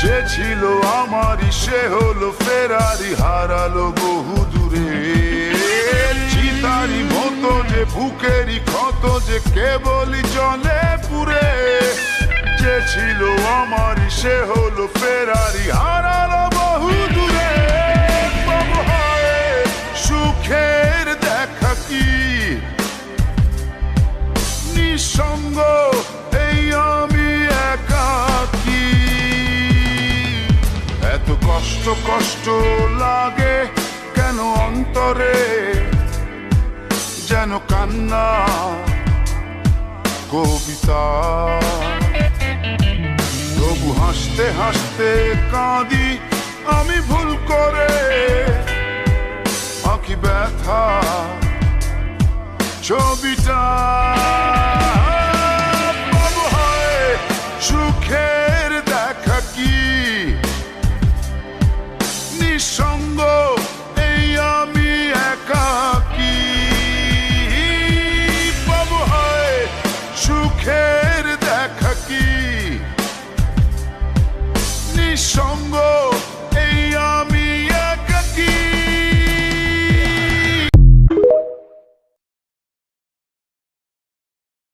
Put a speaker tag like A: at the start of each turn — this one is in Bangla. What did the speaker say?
A: যে ছিল আমারই সে হলো ফেরারি, হারালো বহু দূরে। চিতারি মতো যে বুকেরই ক্ষত যে কেবলই জলে পুরে। যে ছিল আমারই সে হলো ফেরারি, হারালো বহু দূরে। বাবু হয় সুখের দেখা কি নিঃসঙ্গ এই আমি একাকী। এত কষ্ট কষ্ট লাগে কেন অন্তরে, যেন কান্না কবিতা। তবু হাসতে হাসতে কাঁদি আমি ভুল করে, আঁকি ব্যথা ছবিটা।